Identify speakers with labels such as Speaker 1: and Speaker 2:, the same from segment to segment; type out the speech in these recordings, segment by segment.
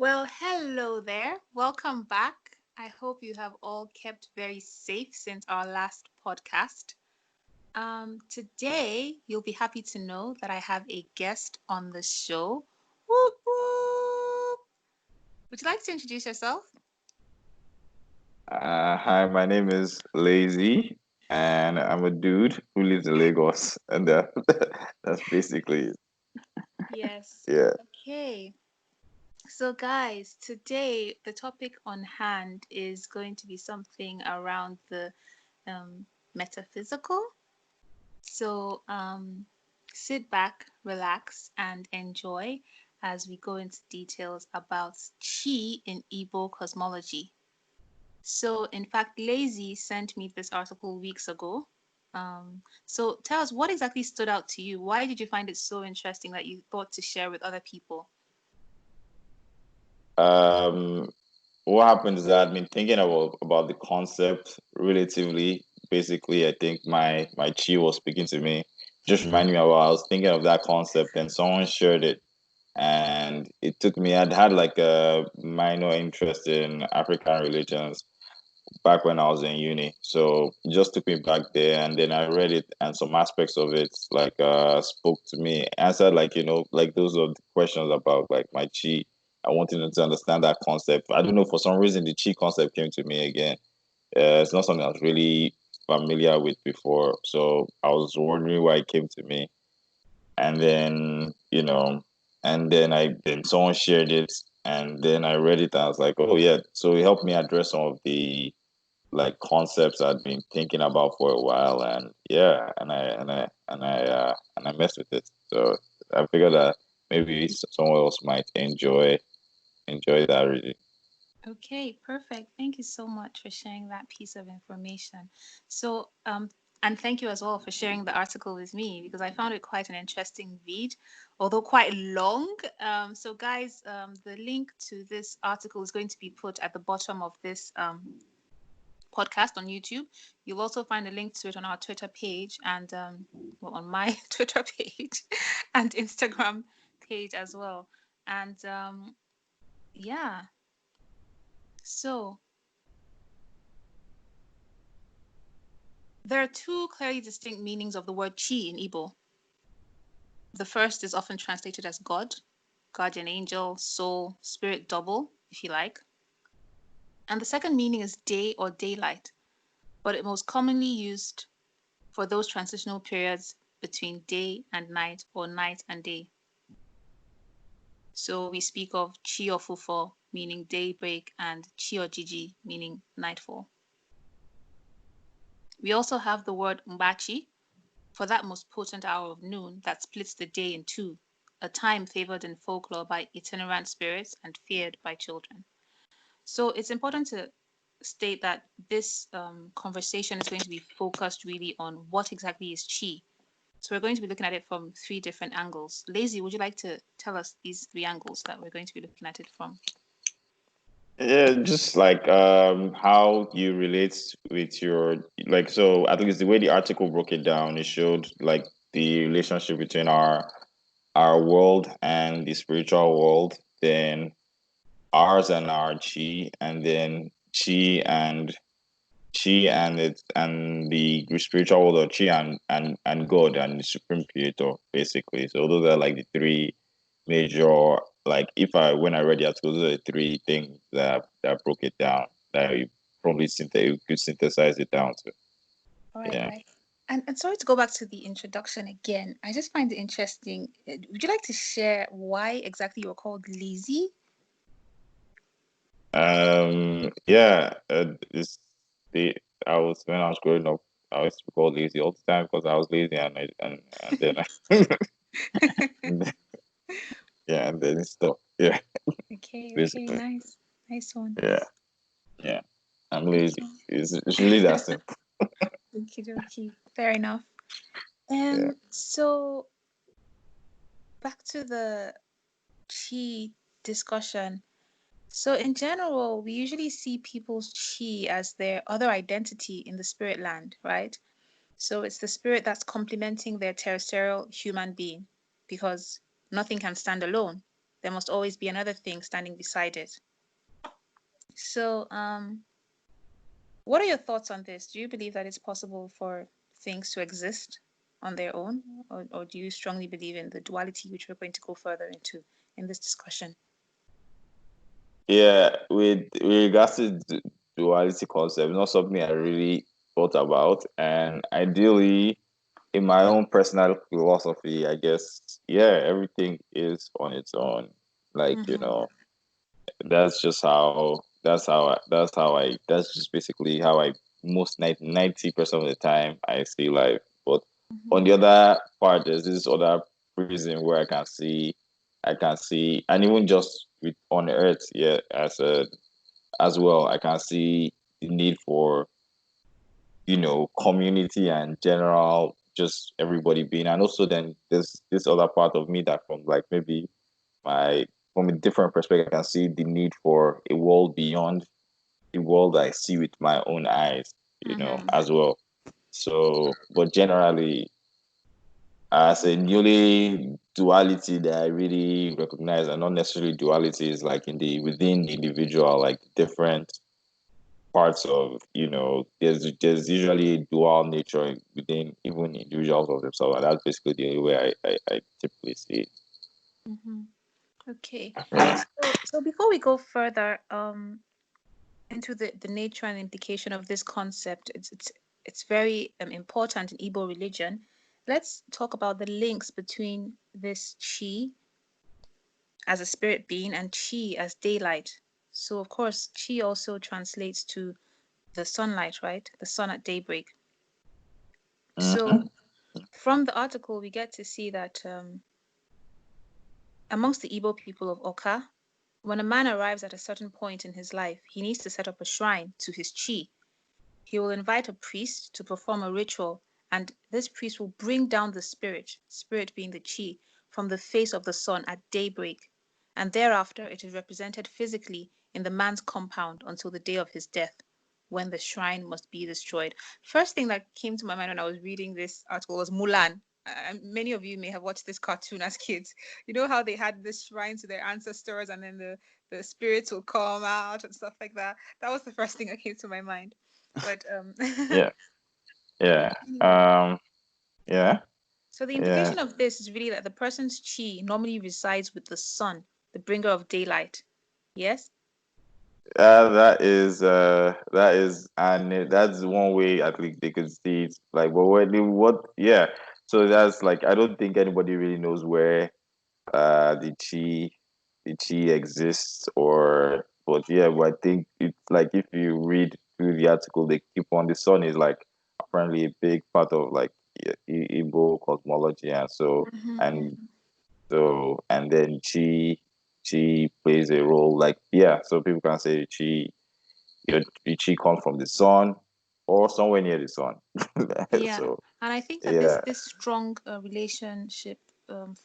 Speaker 1: Well, hello there. Welcome back. I hope you have all kept very safe since our last podcast. Today, you'll be happy to know that I have a guest on the show. Whoop, whoop. Would you like to introduce yourself?
Speaker 2: Hi, my name is Lazy, and I'm a dude who lives in Lagos, and that's basically it.
Speaker 1: Yes.
Speaker 2: Yeah.
Speaker 1: Okay. So, guys, today the topic on hand is going to be something around the metaphysical. So, sit back, relax, and enjoy as we go into details about chi in Igbo cosmology. So, in fact, Lazy sent me this article weeks ago. So, tell us what exactly stood out to you. Why did you find it so interesting that you thought to share with other people?
Speaker 2: Um, what happened is that I've been thinking about the concept relatively. Basically, I think my chi was speaking to me, just reminding me about I was thinking of that concept, and someone shared it, and it took me. I'd had like a minor interest in African religions back when I was in uni. So it just took me back there, and then I read it, and some aspects of it like spoke to me, answered like like those are the questions about like my chi. I wanted to understand that concept. I don't know, for some reason the chi concept came to me again. It's not something I was really familiar with before, so I was wondering why it came to me, and then then someone shared it, and then I read it, and I was like, oh yeah. So it helped me address some of the like concepts I'd been thinking about for a while, and yeah, and I messed with it. So I figured that maybe someone else might enjoy that reading.
Speaker 1: Okay, perfect. Thank you so much for sharing that piece of information. So, and thank you as well for sharing the article with me because I found it quite an interesting read, although quite long. So, guys, the link to this article is going to be put at the bottom of this podcast on YouTube. You'll also find a link to it on our Twitter page and well, on my Twitter page and Instagram page as well. And yeah, so there are two clearly distinct meanings of the word chi in Igbo. The first is often translated as God, guardian angel, soul, spirit double, if you like. And the second meaning is day or daylight, but it most commonly used for those transitional periods between day and night or night and day. So we speak of chi or fufo, meaning daybreak, and chi or jiji, meaning nightfall. We also have the word mbachi, for that most potent hour of noon that splits the day in two, a time favored in folklore by itinerant spirits and feared by children. So it's important to state that this conversation is going to be focused really on what exactly is chi. So we're going to be looking at it from three different angles. Lazy, would you like to tell us these three angles that we're going to be looking at it from?
Speaker 2: Yeah, just like how you relate with your like so at least the way the article broke it down, it showed like the relationship between our world and the spiritual world, then ours and our chi, and then chi and and the spiritual world, or chi and God and the supreme creator, basically. So those are like the three major, like if I when I read the article, those are the three things that broke it down, that you probably you could synthesize it down to.
Speaker 1: All right,
Speaker 2: Yeah.
Speaker 1: right. And sorry to go back to the introduction again. I just find it interesting. Would you like to share why exactly you were called lazy?
Speaker 2: Yeah, it's the I was when I was growing up, I used to be called lazy all the time because I was lazy, and then and then, yeah, and then it's stuff. Yeah,
Speaker 1: Okay, okay,
Speaker 2: basically.
Speaker 1: nice. Nice one.
Speaker 2: Yeah, yeah. I'm lazy.
Speaker 1: Okay.
Speaker 2: It's really that simple.
Speaker 1: Okie dokie. Fair enough.
Speaker 2: Yeah.
Speaker 1: So back to the chi discussion. So in general, we usually see people's chi as their other identity in the spirit land, right? So it's the spirit that's complementing their terrestrial human being because nothing can stand alone. there must always be another thing standing beside it. So, what are your thoughts on this? Do you believe that it's possible for things to exist on their own, or do you strongly believe in the duality, which we're going to go further into in this discussion?
Speaker 2: Yeah, with regards to duality concept, not something I really thought about, and ideally, in my own personal philosophy, I guess, yeah, everything is on its own. Like,
Speaker 1: Mm-hmm.
Speaker 2: that's just how that's just basically how I most 90% of the time I see life. But on
Speaker 1: Mm-hmm.
Speaker 2: the other part, there's this other prism where I can see, and even just with on Earth, yeah, as well, I can see the need for community and general, just everybody being, and also then there's this other part of me that from like maybe my from a different perspective, I can see the need for a world beyond the world I see with my own eyes,
Speaker 1: Mm-hmm.
Speaker 2: as well. So, but generally, as a newly duality that I really recognize, and not necessarily duality is like in the within the individual, like different parts of, there's usually a dual nature within even individuals of themselves, and that's basically the only way I typically see
Speaker 1: Mm-hmm. Okay.
Speaker 2: it.
Speaker 1: So before we go further, into the nature and implication of this concept, it's very important in Igbo religion. Let's talk about the links between this chi as a spirit being and chi as daylight. So of course, chi also translates to the sunlight, right? The sun at daybreak. So
Speaker 2: Mm-hmm.
Speaker 1: from the article, we get to see that amongst the Igbo people of Oka, when a man arrives at a certain point in his life, he needs to set up a shrine to his chi. He will invite a priest to perform a ritual, and this priest will bring down the spirit being the chi, from the face of the sun at daybreak, and thereafter it is represented physically in the man's compound until the day of his death, when the shrine must be destroyed. First thing that came to my mind when I was reading this article was Mulan. Many of you may have watched this cartoon as kids. You know how they had this shrine to their ancestors, and then the spirits will come out and stuff like that. That was the first thing that came to my mind. But
Speaker 2: Yeah, yeah,
Speaker 1: anyway,
Speaker 2: yeah,
Speaker 1: so the
Speaker 2: yeah.
Speaker 1: implication of this is really that the person's chi normally resides with the sun, the bringer of daylight. Yes?
Speaker 2: And that's one way I think they could see it. Like, but what? Yeah. So that's like I don't think anybody really knows where the chi exists, or but yeah, but I think it's like if you read through the article, they keep on the sun is like apparently a big part of like Igbo cosmology, and
Speaker 1: Mm-hmm.
Speaker 2: and then chi plays a role, like, yeah, so people can say your chi comes from the sun or somewhere near the sun.
Speaker 1: Yeah,
Speaker 2: So
Speaker 1: and I think that this
Speaker 2: yeah,
Speaker 1: this strong relationship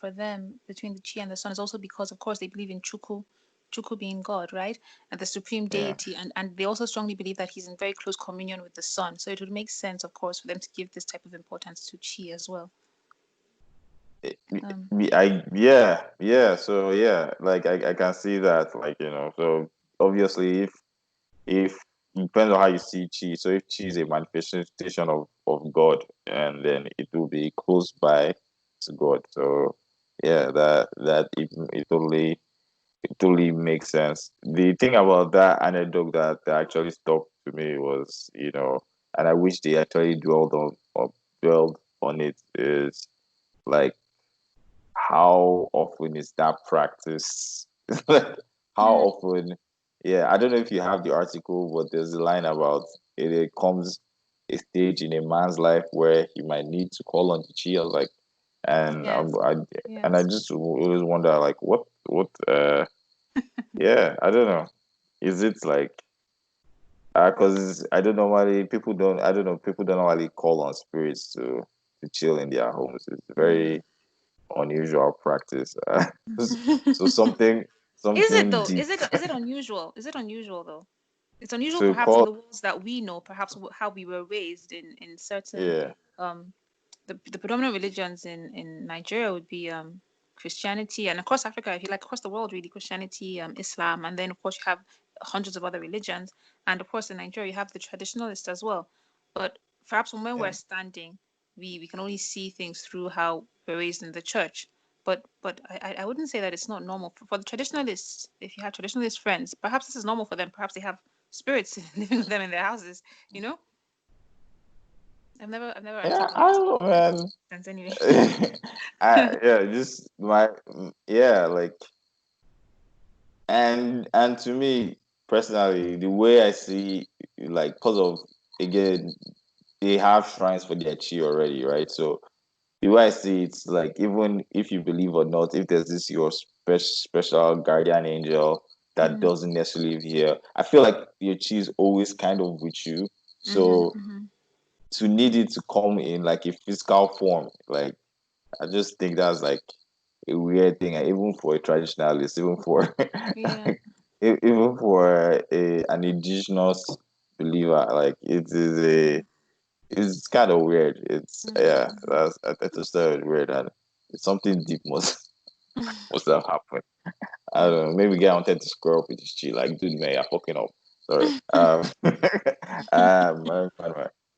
Speaker 1: for them between the chi and the sun is also because, of course, they believe in Chuku being God, right, and the supreme
Speaker 2: yeah.
Speaker 1: deity, and they also strongly believe that he's in very close communion with the sun. So it would make sense, of course, for them to give this type of importance to chi as well. Um,
Speaker 2: Yeah, so yeah, like I can see that, like, so obviously if depends on how you see chi. So if chi is a manifestation of God, and then it will be close by to God. So yeah, it totally makes sense. The thing about that anecdote that actually stuck to me was, and I wish they actually dwelled on it, is like how often is that practice? How
Speaker 1: mm,
Speaker 2: often? Yeah, I don't know if you have the article, but there's a line about it comes a stage in a man's life where he might need to call on the chi. I was like, and
Speaker 1: yes,
Speaker 2: I
Speaker 1: yes.
Speaker 2: just always wonder, like, what yeah, I don't know. Is it like, because I don't normally people don't I don't know people don't normally call on spirits to chill in their homes. It's
Speaker 1: Mm.
Speaker 2: very unusual practice. So
Speaker 1: Is it
Speaker 2: something
Speaker 1: though?
Speaker 2: deep
Speaker 1: Is it unusual? Is it unusual though? It's unusual
Speaker 2: to
Speaker 1: perhaps in
Speaker 2: call.
Speaker 1: the worlds that we know, perhaps how we were raised in certain
Speaker 2: Yeah,
Speaker 1: um the predominant religions in Nigeria would be Christianity, and across Africa, if you like, across the world, really, Christianity, Islam, and then of course you have hundreds of other religions, and of course in Nigeria you have the traditionalists as well. But perhaps when we're
Speaker 2: Yeah.
Speaker 1: standing, we can only see things through how we're raised in the church. But I wouldn't say that it's not normal for the traditionalists. If you have traditionalist friends, perhaps this is normal for them. Perhaps they have spirits living with them in their houses. You know, I've never
Speaker 2: Yeah,
Speaker 1: actually
Speaker 2: I
Speaker 1: gotten to
Speaker 2: don't know, man.
Speaker 1: sense anyway.
Speaker 2: Just my like, and to me personally, the way I see, like, because of, again, they have shrines for their chi already, right? So the way I see it's like, even if you believe or not, if there's this your special guardian angel that
Speaker 1: Mm-hmm,
Speaker 2: doesn't necessarily live here, I feel like your chi is always kind of with you.
Speaker 1: mm-hmm,
Speaker 2: So to need it to come in like a physical form, like, I just think that's like a weird thing, and even for a traditionalist, even for
Speaker 1: yeah.
Speaker 2: even for an indigenous believer, like, it is a it's kind of weird. It's, yeah,
Speaker 1: Mm-hmm,
Speaker 2: I just thought it weird, and it's something deep must
Speaker 1: mm-hmm.
Speaker 2: must have happened. I don't
Speaker 1: Mm.
Speaker 2: know. Maybe guy wanted to square up with his chi, like, dude, man, you're fucking up. Sorry. Man,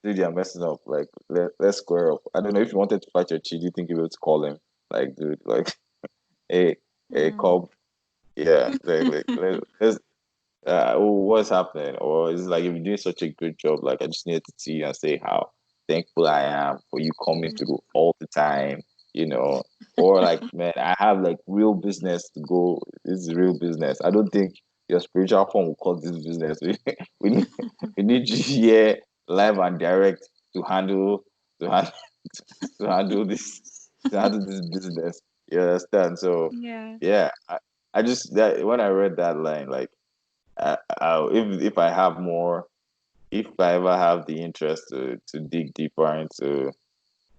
Speaker 2: dude, you're messing up. Like, let's square up. I don't know if you wanted to fight your chi. Do you think you would call him? Like, dude, like, hey, hey,
Speaker 1: Mm.
Speaker 2: Cobb. Yeah, let's what's happening? Or it's like, if you're doing such a good job, like, I just needed to see you and say how thankful I am for you coming
Speaker 1: Mm.
Speaker 2: through all the time, you know. Or like, man, I have like real business to go. This is real business. I don't think your spiritual form will call this business. We need we need you here live and direct to to handle to handle this to handle this business. You understand? So
Speaker 1: Yeah.
Speaker 2: yeah, I just, that when I read that line, like, if I have more, if I ever have the interest to dig deeper into,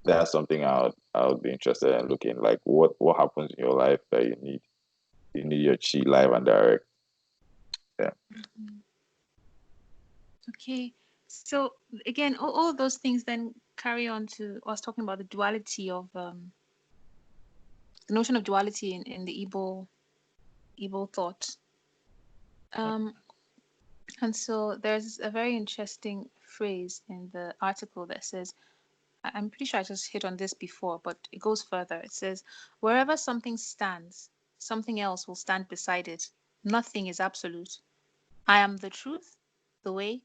Speaker 2: that's something I would be interested in looking, like, what happens in your life that you need your chi live and direct. Yeah.
Speaker 1: Mhm. Okay. So again, all of those things then carry on to us talking about the duality of the notion of duality in the Igbo thought. Um, and so there's a very interesting phrase in the article that says, I'm pretty sure I just hit on this before, but it goes further. It says, wherever something stands, something else will stand beside it. Nothing is absolute. I am the truth, the way,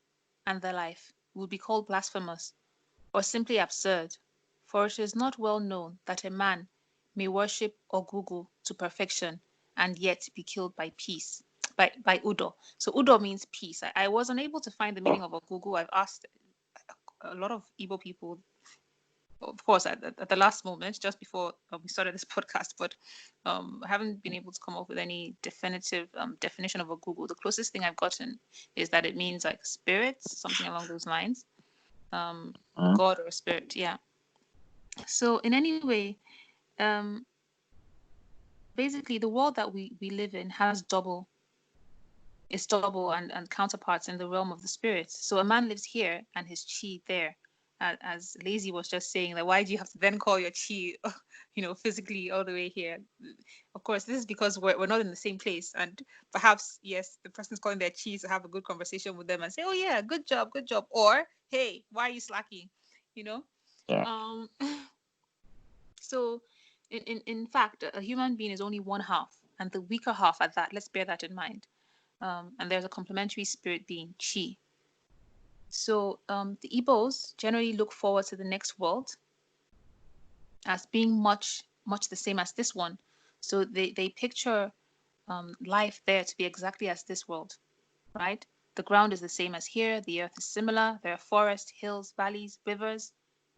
Speaker 1: and the life would be called blasphemous or simply absurd, for it is not well known that a man may worship Ogugu to perfection and yet be killed by peace, by Udo. So Udo means peace. I was unable to find the meaning of Ogugu. I've asked a lot of Igbo people, of course, at the last moment, just before we started this podcast, but I haven't been able to come up with any definitive definition of Ogugu. The closest thing I've gotten is that it means like spirits, something along those lines, a
Speaker 2: Mhm.
Speaker 1: god or a spirit. Yeah. So in any way, um, basically the world that we live in has double, it's double and counterparts in the realm of the spirit. So a man lives here and his chi there. As Lazy was just saying, that why do you have to then call your chi, physically all the way here? Of course, this is because we're not in the same place, and perhaps yes, the person's calling their chi to have a good conversation with them and say, "Oh yeah, good job," or "Hey, why are you slacking?" You know.
Speaker 2: Yeah.
Speaker 1: Um, So, in fact, a human being is only one half, and the weaker half at that, let's bear that in mind. And there's a complementary spirit being chi. So, the Igbos generally look forward to the next world as being much the same as this one. So, they picture life there to be exactly as this world, right? The ground is the same as here, the earth is similar, there are forests, hills, valleys, rivers,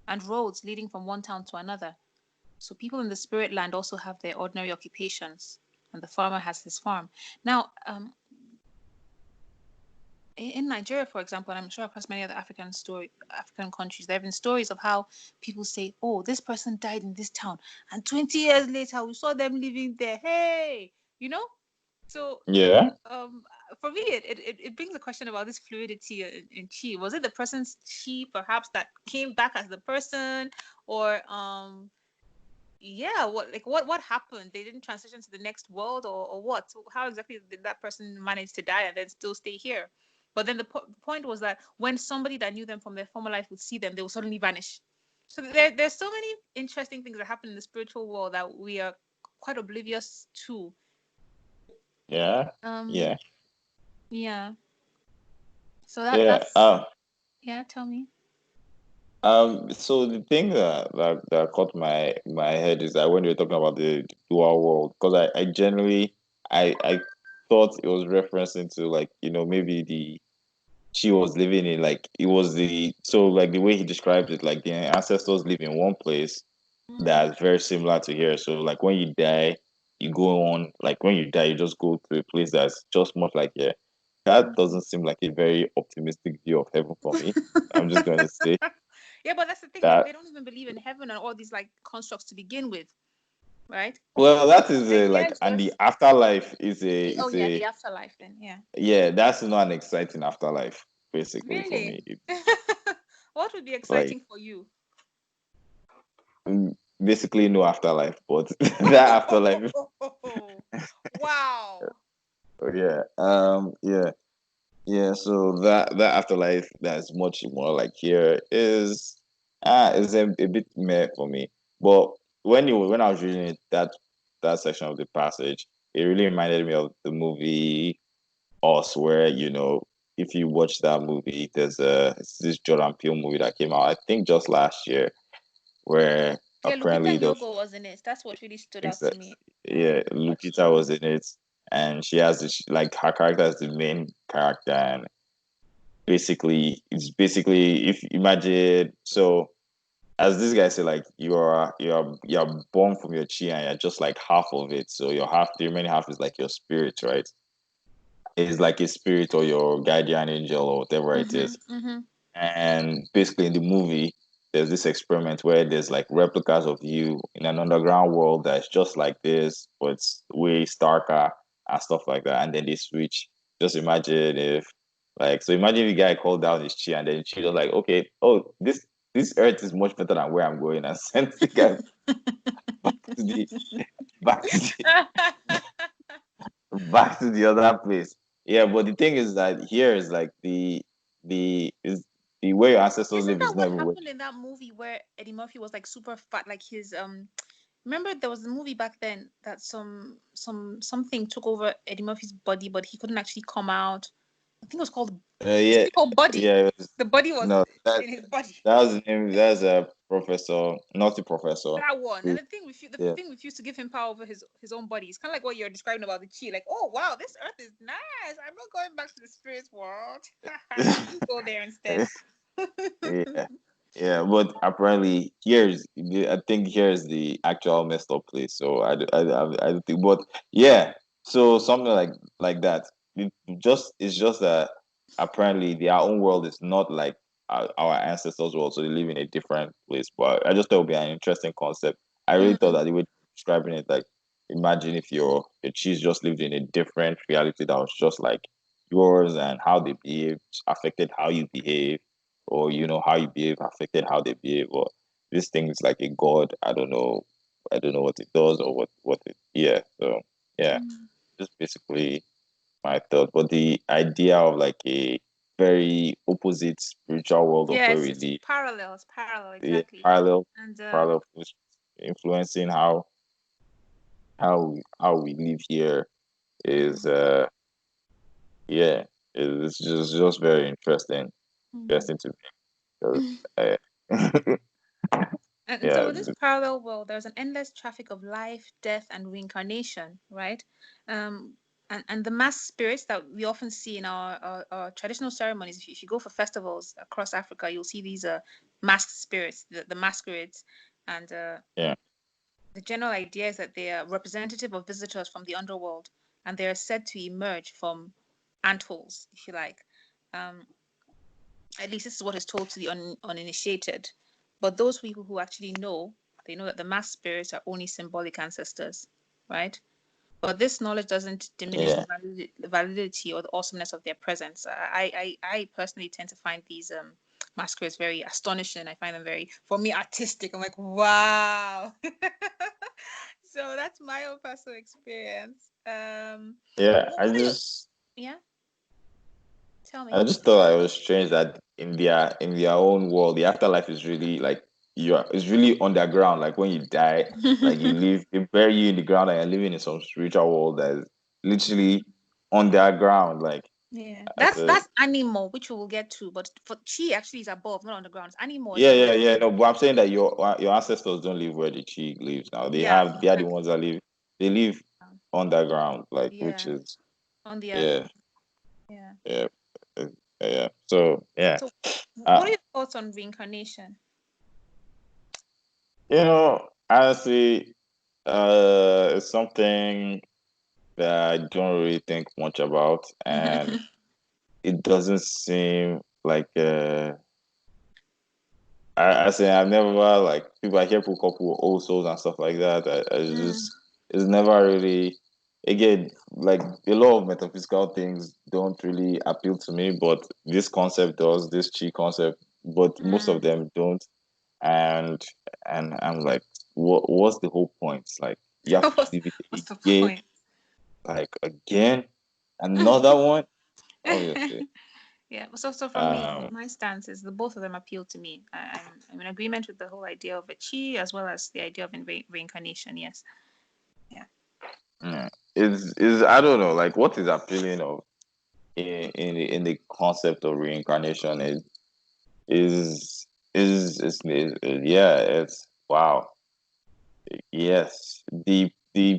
Speaker 1: and roads leading from one town to another. So people in the spirit land also have their ordinary occupations, and the farmer has his farm. Now, in Nigeria, for example, and I'm sure across many other African countries, there have been stories of how people say, "Oh, this person died in this town, and 20 years later, we saw them living there." Hey, you know. So,
Speaker 2: Yeah.
Speaker 1: um, for me, it brings a question about this fluidity in chi. Was it the person's chi, perhaps, that came back as the person, or Yeah, what happened? They didn't transition to the next world, or what? So how exactly did that person manage to die and then still stay here? But then the point was that when somebody that knew them from their former life would see them, they would suddenly vanish. So there's so many interesting things that happen in the spiritual world that we are quite oblivious to.
Speaker 2: Yeah,
Speaker 1: Um,
Speaker 2: yeah,
Speaker 1: yeah. So
Speaker 2: yeah.
Speaker 1: that's yeah. Tell me.
Speaker 2: So the thing that caught my head is that when you were talking about the dual world, because I generally I thought it was referencing to, like, maybe the she was living in, like, it was the so like the way he described it, like the ancestors live in one place
Speaker 1: Mm,
Speaker 2: that's very similar to here. So like when you die, you go on, like when you die, you just go to a place that's just much like here. That
Speaker 1: mm.
Speaker 2: doesn't seem like a very optimistic view of heaven for me. I'm just going to say
Speaker 1: Yeah, but that's the thing. They
Speaker 2: that.
Speaker 1: don't even believe in heaven and all these like constructs to begin with, right?
Speaker 2: Well, that is
Speaker 1: The
Speaker 2: a,
Speaker 1: idea
Speaker 2: like,
Speaker 1: is
Speaker 2: and the
Speaker 1: just
Speaker 2: afterlife is
Speaker 1: oh
Speaker 2: is
Speaker 1: yeah,
Speaker 2: a
Speaker 1: the afterlife then. Yeah.
Speaker 2: yeah, that's not an exciting afterlife, basically, for
Speaker 1: Really?
Speaker 2: me. It's
Speaker 1: What would be
Speaker 2: like,
Speaker 1: exciting for you?
Speaker 2: mm, basically no afterlife, but that afterlife.
Speaker 1: Wow.
Speaker 2: Yeah, yeah, yeah. So that afterlife that's much more like here is a bit meh for me. But when I was reading that section of the passage, it really reminded me of the movie Us, where, if you watch that movie, it's this Jordan Peele movie that came out, I think, just last year, where
Speaker 1: Yeah, Lupita
Speaker 2: apparently the
Speaker 1: Nyong'o was in it. That's what really stood out to
Speaker 2: exact
Speaker 1: me when
Speaker 2: yeah,
Speaker 1: I watched
Speaker 2: Lupita
Speaker 1: it.
Speaker 2: was in it, and she has this, like, her character is the main character, and it's basically, if you imagine, so as this guy said, like, you're born from your chi, and you're just like half of it, so the remaining half is like your spirit, right? Is like a spirit or your guardian angel or whatever it
Speaker 1: Mm-hmm.
Speaker 2: is.
Speaker 1: Mm-hmm.
Speaker 2: And basically, in the movie, there's this experiment where there's like replicas of you in an underground world that's just like this, but it's way starker and stuff like that. And then they switch. Just imagine if, like, so imagine the guy called down his chi, and then she was like, okay, oh, this earth is much better than where I'm going, and sent the guy back to the back to the back to the other place. Yeah, but the thing is that here is like the way your ancestors
Speaker 1: Isn't
Speaker 2: live
Speaker 1: that
Speaker 2: is not
Speaker 1: what
Speaker 2: everywhere.
Speaker 1: happened in that movie where Eddie Murphy was like super fat, like his remember there was a movie back then that something took over Eddie Murphy's body, but he couldn't actually come out. I think it was called it's
Speaker 2: Yeah,
Speaker 1: called Body.
Speaker 2: yeah. It was,
Speaker 1: The body was
Speaker 2: no,
Speaker 1: in his body.
Speaker 2: that was the name. That's a professor, not a professor.
Speaker 1: That one. And
Speaker 2: Who-
Speaker 1: the
Speaker 2: Yeah,
Speaker 1: thing refused to give him power over his own body. It's kind of like what you're describing about the chi. Like, oh wow, this earth is nice. I'm not going back to the spirit world. You go there instead.
Speaker 2: yeah. Yeah, but apparently I think here's the actual messed up place. So I don't think, but yeah. So something like that. It's just that apparently their own world is not like our ancestors' world, so they live in a different place. But I just thought it would be an interesting concept. I really thought
Speaker 1: Mm,
Speaker 2: that they were describing it like, imagine if your cheese just lived in a different reality that was just like yours, and how they behave affected how you behave, or how you behave affected how they behave, or this thing is like a god. I don't know what it does, or what it yeah. So yeah,
Speaker 1: mm.
Speaker 2: just basically my thought. But the idea of like a very opposite spiritual world of
Speaker 1: Yeah,
Speaker 2: where
Speaker 1: it's
Speaker 2: we
Speaker 1: it's
Speaker 2: live,
Speaker 1: parallel. It's parallel
Speaker 2: the
Speaker 1: exactly.
Speaker 2: parallel
Speaker 1: And
Speaker 2: parallel influencing how we live here is yeah, it's just very
Speaker 1: mm.
Speaker 2: interesting to me, because
Speaker 1: And so
Speaker 2: yeah.
Speaker 1: in this parallel world, there's an endless traffic of life, death, and reincarnation, right? Um, and the mass spirits that we often see in our traditional ceremonies. If you go for festivals across Africa, you'll see these masked spirits, the masquerades, and
Speaker 2: Yeah.
Speaker 1: the general idea is that they are representative of visitors from the underworld, and they are said to emerge from antholes, if you like. Um, at least this is what is told to the uninitiated. But those people who actually know, they know that the mass spirits are only symbolic ancestors, right? But this knowledge doesn't diminish
Speaker 2: Yeah.
Speaker 1: the validity or the awesomeness of their presence. I personally tend to find these masquerades very astonishing. I find them very, for me, artistic. I'm like, wow. So that's my own personal experience.
Speaker 2: Yeah,
Speaker 1: What are your, yeah? Tell me.
Speaker 2: I just thought it was strange that in their own world, the afterlife is really like it's really underground. Like when you die, like they bury you in the ground, and you're living in some spiritual world that is literally underground. Like
Speaker 1: Yeah,
Speaker 2: I said,
Speaker 1: that's animal, which we will get to. But for chi actually is above, not on the ground. It's animal is
Speaker 2: yeah,
Speaker 1: above.
Speaker 2: yeah, yeah. No, but I'm saying that your ancestors don't live where the chi lives now.
Speaker 1: Yeah,
Speaker 2: They are the ones that live. They live underground, like which
Speaker 1: yeah,
Speaker 2: is
Speaker 1: on the earth.
Speaker 2: yeah,
Speaker 1: Yeah.
Speaker 2: yeah, uh, yeah. So yeah,
Speaker 1: So, what are
Speaker 2: uh,
Speaker 1: your thoughts on reincarnation?
Speaker 2: honestly, it's something that I don't really think much about, and it doesn't seem like I say I've never like people. I hear people call people old souls and stuff like that. I
Speaker 1: Mm.
Speaker 2: just it's never really again like a lot of metaphysical things don't really appeal to me, but this concept does. This chi concept, but most of
Speaker 1: Mm.
Speaker 2: them don't. And I'm like, what's the whole point? Like you have to
Speaker 1: what's,
Speaker 2: live
Speaker 1: what's
Speaker 2: it
Speaker 1: the
Speaker 2: again,
Speaker 1: point?
Speaker 2: like again, another one. Obviously,
Speaker 1: Yeah. So from me,
Speaker 2: um,
Speaker 1: my stance is the both of them appeal to me. I'm in agreement with the whole idea of a chi as well as the idea of reincarnation. Yes. Yeah.
Speaker 2: mm, is I don't know, like what is appealing of in the concept of reincarnation is yeah, it's wow. Yes, the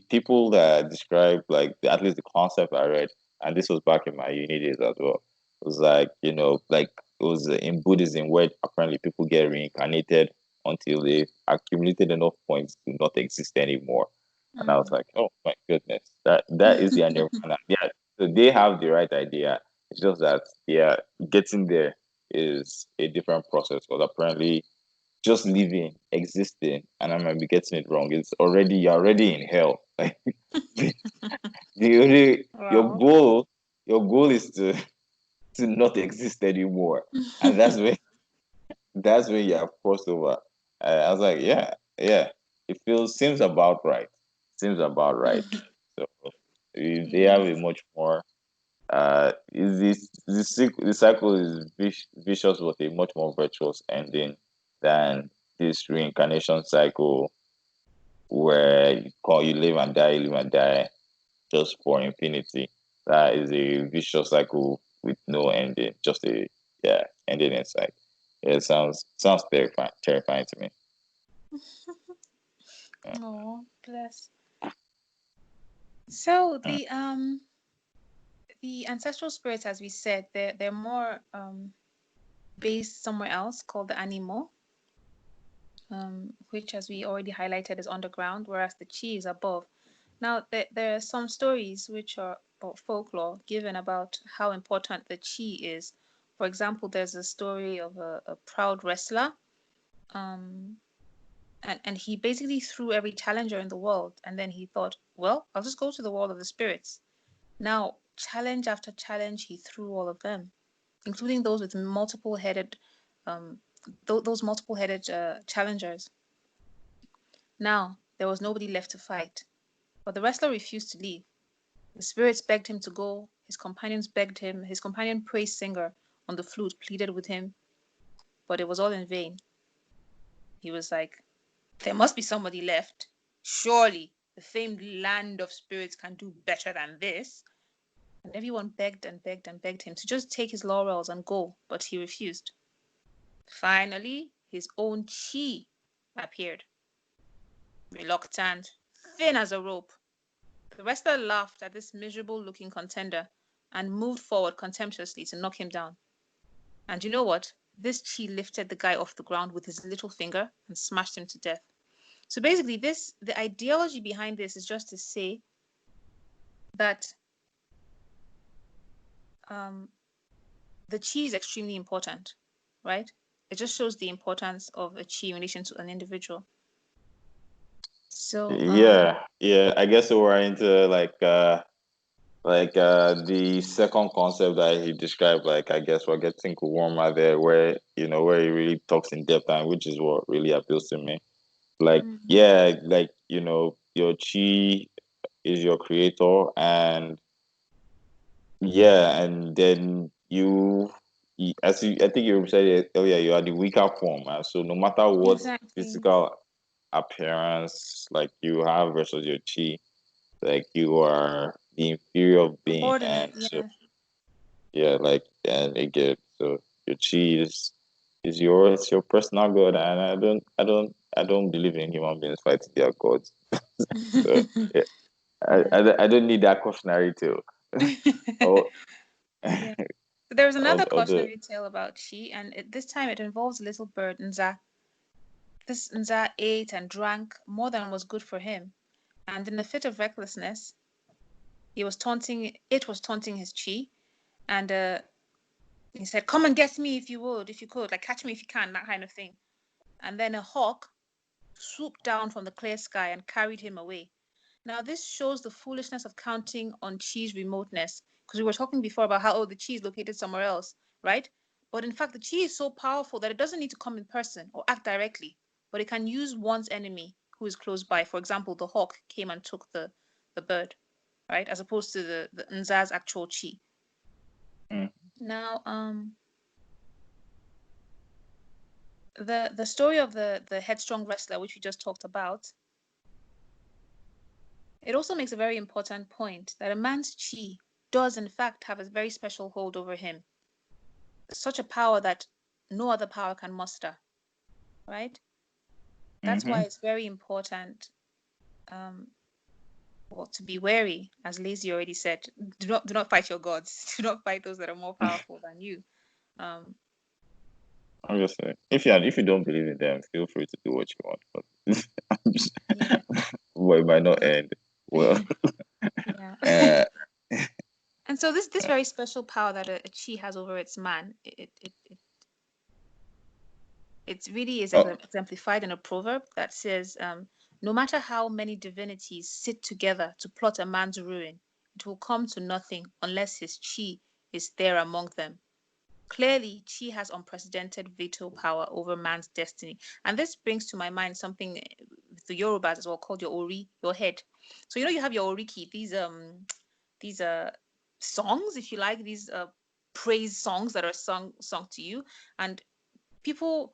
Speaker 2: people that describe like at least the concept I read, and this was back in my uni days as well. It was like like it was in Buddhism where apparently people get reincarnated until they accumulated enough points to not exist anymore. And I was
Speaker 1: Mm.
Speaker 2: like, oh my goodness, that is their nirvana. Yeah, so they have the right idea. It's just that yeah, getting there is a different process because apparently just living, existing, and I might be getting it wrong. You're already in hell. Like the only
Speaker 1: Wow.
Speaker 2: your goal is to not exist anymore, and that's when you have crossed over. I was like, yeah, yeah, it feels seems about right. Seems about right. So they have
Speaker 1: Yeah.
Speaker 2: a much more is the cycle is vicious with a much more virtuous ending than this reincarnation cycle where you live and die, you live and die just for infinity. That is a vicious cycle with no ending, just a yeah ending in sight. Yeah, it sounds terrifying to me. Yeah.
Speaker 1: Oh, bless. So
Speaker 2: Mm.
Speaker 1: the ancestral spirits, as we said, they're more based somewhere else called the animal, which, as we already highlighted, is underground, whereas the chi is above. Now, there are some stories which are about folklore given about how important the chi is. For example, there's a story of a proud wrestler, um, and he basically threw every challenger in the world, and then he thought, well, I'll just go to the world of the spirits. Now, challenge after challenge, he threw all of them, including those with multiple-headed, um, those multiple-headed challengers. Now, there was nobody left to fight, but the wrestler refused to leave. The spirits begged him to go. His companions begged him. His companion praise singer on the flute pleaded with him, but it was all in vain. He was like, there must be somebody left. Surely the famed land of spirits can do better than this. And everyone begged and begged and begged him to just take his laurels and go, but he refused. Finally, his own chi appeared, reluctant, thin as a rope. The wrestler laughed at this miserable looking contender and moved forward contemptuously to knock him down. And you know what? This chi lifted the guy off the ground with his little finger and smashed him to death. So basically, the ideology behind this is just to say that um, the chi is extremely important, right? It just shows the importance of a chi in relation to an individual. So,
Speaker 2: Yeah, yeah. I guess we're into Like the second concept that he described, like I guess we're getting warmer there, where where he really talks in depth, and which is what really appeals to me. Like,
Speaker 1: Mm-hmm.
Speaker 2: yeah, like your chi is your creator, and yeah, and then as I think you said it earlier, you are the weaker form, and so no matter what
Speaker 1: Exactly.
Speaker 2: physical appearance like you have versus your chi, like you are the inferior being,
Speaker 1: Subordinate,
Speaker 2: and so
Speaker 1: yeah.
Speaker 2: yeah, like and again, so your chi is your personal god, and I don't believe in human beings fighting their gods. So yeah,
Speaker 1: Yeah.
Speaker 2: I don't need that cautionary tale. Oh,
Speaker 1: Yeah. So there was another
Speaker 2: although
Speaker 1: cautionary tale about Chi, and this time it involves a little bird, Nza. This Nza ate and drank more than was good for him, and in a fit of recklessness, it was taunting his Chi, and he said, "Come and get me if you would, if you could, like catch me if you can," that kind of thing. And then a hawk swooped down from the clear sky and carried him away. Now, this shows the foolishness of counting on Chi's remoteness, because we were talking before about how, oh, the Chi is located somewhere else, right? But in fact, the Chi is so powerful that it doesn't need to come in person or act directly, but it can use one's enemy who is close by. For example, the hawk came and took the bird, right? As opposed to the Nza's actual Chi.
Speaker 2: mm,
Speaker 1: Now, the story of the headstrong wrestler, which we just talked about, it also makes a very important point that a man's chi does in fact have a very special hold over him, such a power that no other power can muster, right? That's why
Speaker 2: mm-hmm.
Speaker 1: it's very important, um, well, to be wary, as Lazy already said. Do not fight your gods. Do not fight those that are more powerful than you. Um,
Speaker 2: I'm just saying, if you don't believe in them, feel free to do what you want, but I'm just,
Speaker 1: yeah,
Speaker 2: well, it might not end well.
Speaker 1: yeah.
Speaker 2: Uh,
Speaker 1: And so this very special power that a chi has over its man, it really is
Speaker 2: oh,
Speaker 1: exemplified in a proverb that says, no matter how many divinities sit together to plot a man's ruin, it will come to nothing unless his chi is there among them. Clearly, chi has unprecedented veto power over man's destiny. And this brings to my mind something with the Yorubas as well called your ori, your head. So you have your oriki, these songs, if you like, these praise songs that are sung to you, and people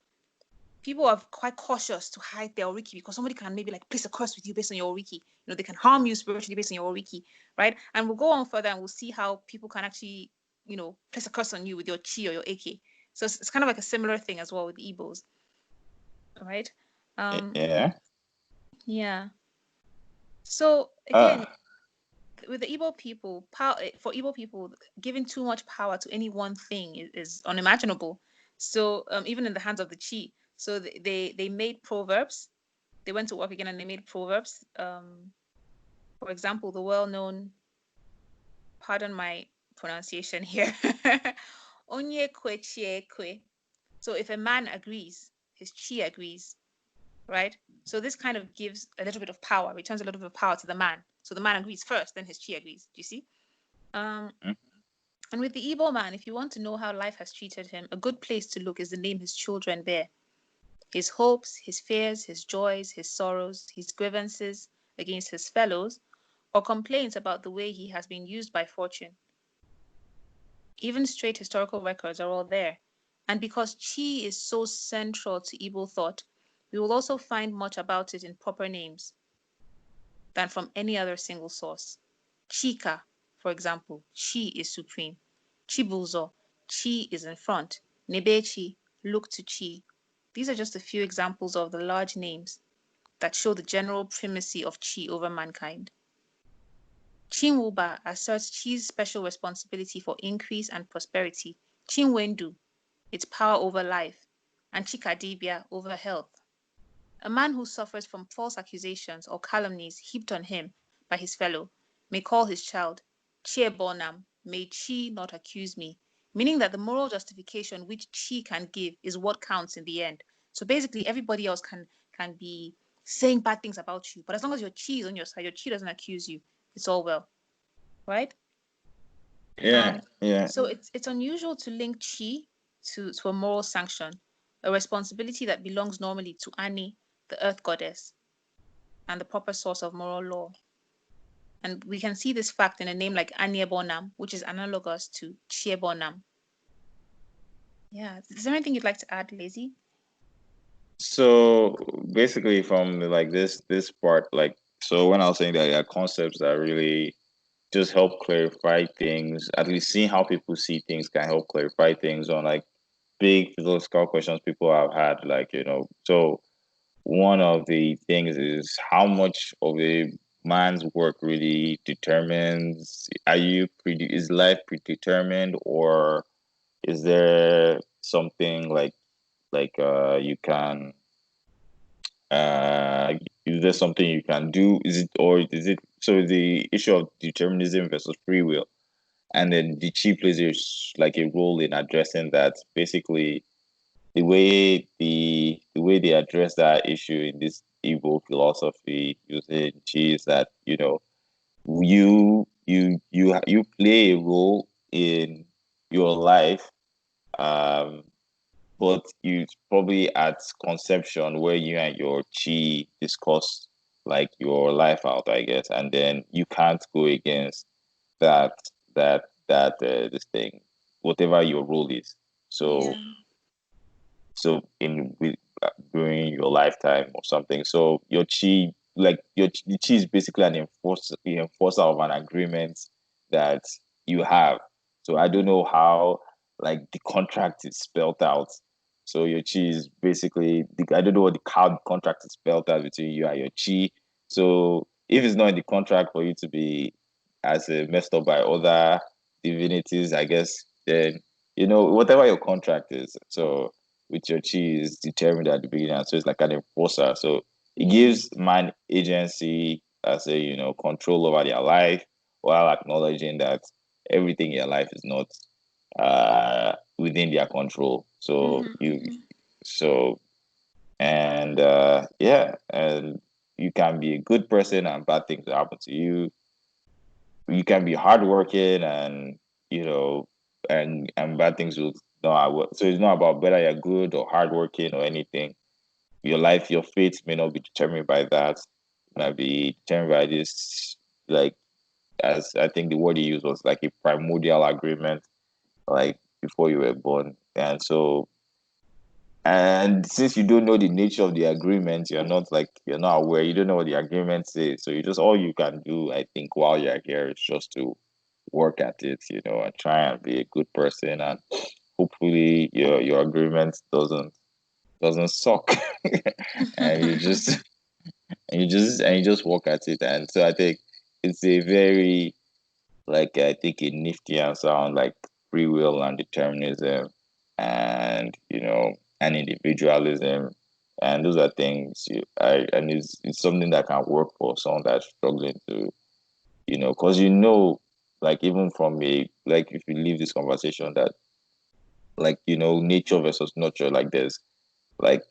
Speaker 1: people are quite cautious to hide their oriki because somebody can maybe like place a curse with you based on your oriki. They can harm you spiritually based on your oriki, right? And we'll go on further and we'll see how people can actually, place a curse on you with your chi or your AK. So it's kind of like a similar thing as well with Igbos, right? Um,
Speaker 2: yeah.
Speaker 1: yeah. So
Speaker 2: Uh,
Speaker 1: again, with the Igbo people, for Igbo people, giving too much power to any one thing is unimaginable. So even in the hands of the chi, so they made proverbs. They went to work again and they made proverbs. For example, the well-known, pardon my pronunciation here, onye kwe chie kwe. So if a man agrees, his chi agrees, right? So this kind of gives a little bit of power, returns a little bit of power to the man. So the man agrees first, then his chi agrees. Do you see? Um,
Speaker 2: mm,
Speaker 1: And with the Igbo man, if you want to know how life has treated him, a good place to look is the name his children bear. His hopes, his fears, his joys, his sorrows, his grievances against his fellows, or complaints about the way he has been used by fortune. Even straight historical records are all there. And because Chi is so central to Igbo thought, we will also find much about it in proper names than from any other single source. Chika, for example, Chi is supreme. Chibuzo, Chi is in front. Nebechi, look to Chi. These are just a few examples of the large names that show the general primacy of Chi over mankind. Chinwuba asserts Chi's special responsibility for increase and prosperity. Chinwendu, its power over life, and Chikadibia over health. A man who suffers from false accusations or calumnies heaped on him by his fellow may call his child, Chie Bonam, may Chi not accuse me, meaning that the moral justification which Chi can give is what counts in the end. So basically, everybody else can be saying bad things about you, but as long as your Chi is on your side, your Chi doesn't accuse you, it's all well, right?
Speaker 2: Yeah, yeah.
Speaker 1: So it's unusual to link chi to a moral sanction, a responsibility that belongs normally to Ani, the earth goddess, and the proper source of moral law. And we can see this fact in a name like Aniebonam, which is analogous to Chiebonam. Yeah. Is there anything you'd like to add, Lazy?
Speaker 2: So basically, from like this part, like so, when I was saying that, yeah, concepts that really just help clarify things. At least seeing how people see things can help clarify things on like big philosophical questions people have had. Like so one of the things is how much of a man's work really determines. Is life predetermined, or is there something you can uh is there something you can do? Is it, or is it, so the issue of determinism versus free will, and then the chi plays like a role in addressing that. Basically, the way they address that issue in this Igbo philosophy using chi is that you play a role in your life, um but you probably at conception where you and your chi discuss like your life out, I guess, and then you can't go against that this thing, whatever your role is. So
Speaker 1: Yeah.
Speaker 2: in with during your lifetime or something. So your chi, like your chi is basically the enforcer of an agreement that you have. So I don't know how like the contract is spelled out. So your chi is basically I don't know what how the contract is spelled out between you and your chi. So if it's not in the contract for you to be as messed up by other divinities, I guess, then whatever your contract is. So with your chi is determined at the beginning, so it's like an enforcer. So it
Speaker 1: Yeah.
Speaker 2: gives man agency as a control over their life, while acknowledging that everything in your life is not within their control. So
Speaker 1: Mm-hmm,
Speaker 2: you
Speaker 1: mm-hmm.
Speaker 2: so and and you can be a good person and bad things will happen to you. You can be hardworking and and bad things will not work. So it's not about whether you're good or hardworking or anything. Your life, your fate may not be determined by that. It might be determined by this, like, as I think the word he used was like a primordial agreement, like before you were born. And since you don't know the nature of the agreement, you're not aware, you don't know what the agreement says. So you just, all you can do, I think, while you're here is just to work at it, and try and be a good person, and hopefully your agreement doesn't suck. and you just and you just work at it. And so I think it's a very, like, I think a nifty answer on like free will and determinism, and and individualism. And those are things and it's something that can work for someone that's struggling to, because like, even from a, like, if you leave this conversation, that, like, nature versus nurture, like there's like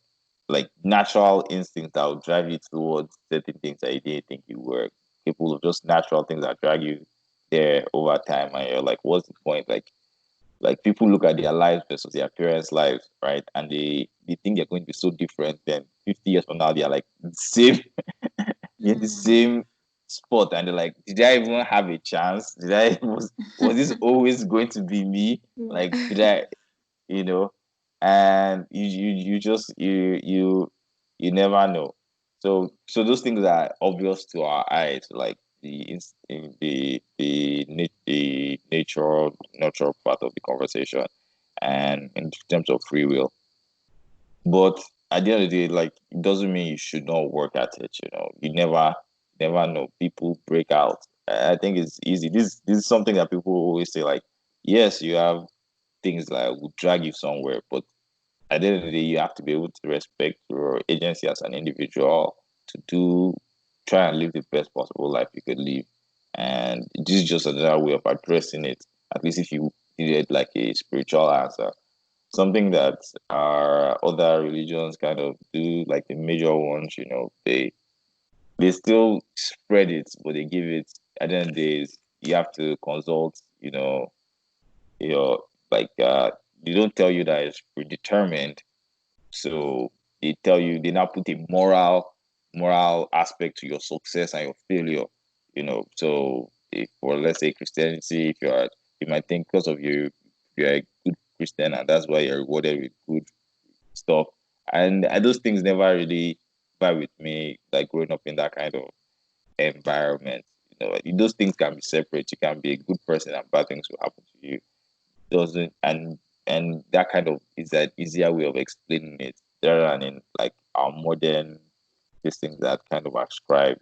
Speaker 2: natural instincts that will drive you towards certain things that you didn't think you were capable of, just natural things that drag you there over time, and you're like, what's the point? Like people look at their lives versus their parents' lives, right? And they think they're going to be so different. Then 50 years from now, they're like the same in the
Speaker 1: Mm.
Speaker 2: same spot, and they're like, did I even have a chance? Did I was this always going to be me? Like, did I, you know? And you just you never know. So those things are obvious to our eyes, like in the nature natural part of the conversation, and in terms of free will. But at the end of the day, like, it doesn't mean you should not work at it. You never know. People break out. I think it's easy. This is something that people always say. Like, yes, you have things that will drag you somewhere, but at the end of the day, you have to be able to respect your agency as an individual to try and live the best possible life you could live. And this is just another way of addressing it. At least if you needed like a spiritual answer, something that our other religions kind of do, like the major ones, they still spread it, but they give it, at the end of the day, you have to consult. you know, your like they don't tell you that it's predetermined. So they now put a moral aspect to your success and your failure. So if for let's say Christianity, if you might think because of you're a good Christian and that's why you're rewarded with good stuff. And those things never really vibe with me, like growing up in that kind of environment. Those things can be separate. You can be a good person and bad things will happen to you. Doesn't and that kind of is an easier way of explaining it rather than in like our modern these things that kind of ascribe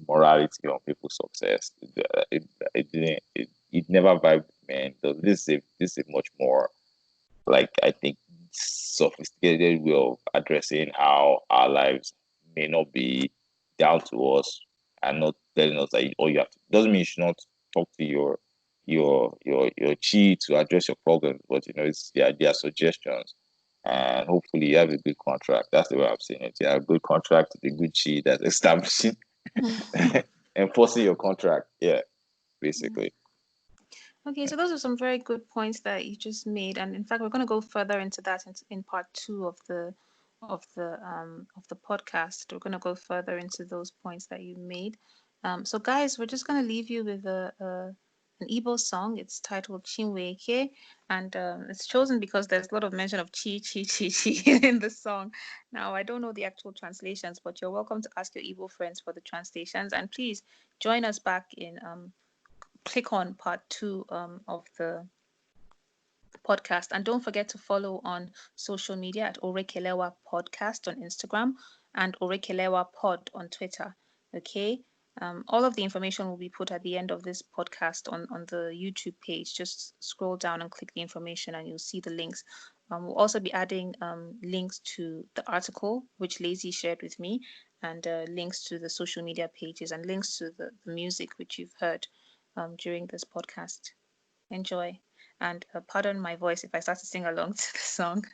Speaker 2: morality on people's success. It never vibed with me. And this is a much more like I think sophisticated way of addressing how our lives may not be down to us and not telling us that all you have to doesn't mean you should not talk to your chi to address your problems, but it's their suggestions. And hopefully you have a good contract. That's the way I'm saying it. You have a good contract with a good chi that's establishing enforcing your contract. Yeah, basically.
Speaker 1: Okay, so those are some very good points that you just made, and in fact, we're going to go further into that in part two of the podcast. We're going to go further into those points that you made. So, guys, we're just going to leave you with an Igbo song. It's titled Chinweke, and it's chosen because there's a lot of mention of chi chi chi chi in the song. Now, I don't know the actual translations, but you're welcome to ask your Igbo friends for the translations, and please join us back in click on part two of the podcast. And don't forget to follow on social media at Orekelewa Podcast on Instagram and Orekelewa Pod on Twitter. Okay. All of the information will be put at the end of this podcast on the YouTube page. Just scroll down and click the information, and you'll see the links. We'll also be adding links to the article which Lazy shared with me, and links to the social media pages, and links to the music which you've heard during this podcast. Enjoy. And pardon my voice if I start to sing along to the song.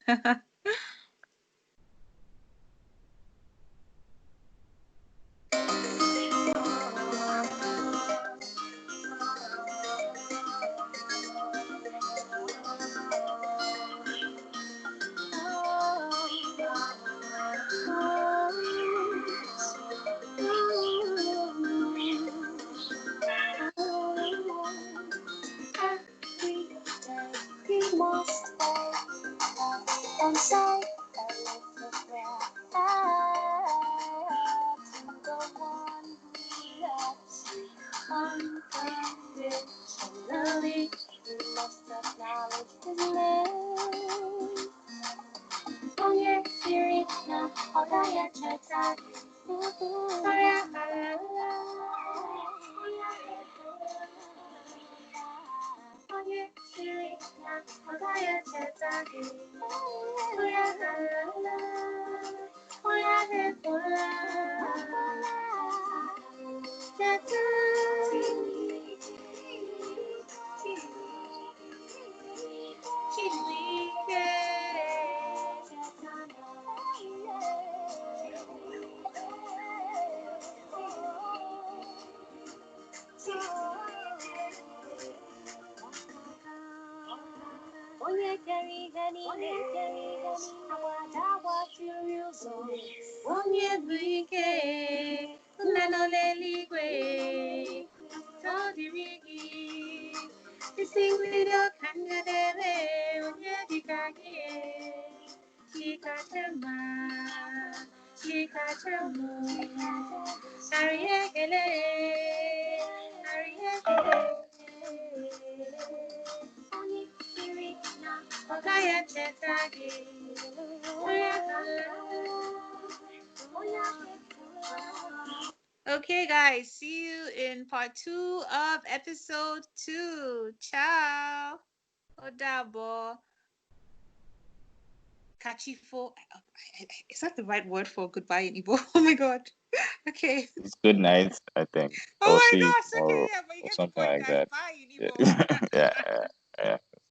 Speaker 1: Don't say a little prayer to the one who loves you unconditionally. You must acknowledge his name. Onye siri na ọ gaghị echeta gị. Ọrịa ala. Onye siri na ọ gaghị echeta gị. Ọrịa ala. Ọrịa efola. Cheta. Chineke. Onye kere ihe niile agbachiri ụzọ onye bụ ike nna nọ n'eluigwe ọ dịrị gị isi mgbidi ọka njedebe onye dịka gị chikacha mma chikacha mụ narị ekele narị ekele Okay, guys, see you in part two of episode 2. Ciao. Odabo. Kachifo. Is that the right word for goodbye in Igbo? Oh my god. Okay.
Speaker 2: It's good night, I think. I
Speaker 1: Oh
Speaker 2: will
Speaker 1: my
Speaker 2: see you
Speaker 1: gosh. Okay,
Speaker 2: tomorrow
Speaker 1: yeah, but you
Speaker 2: or
Speaker 1: get the
Speaker 2: something
Speaker 1: point,
Speaker 2: like
Speaker 1: guys.
Speaker 2: that.
Speaker 1: Bye in
Speaker 2: Yeah.
Speaker 1: Igbo.
Speaker 2: Yeah, yeah, yeah.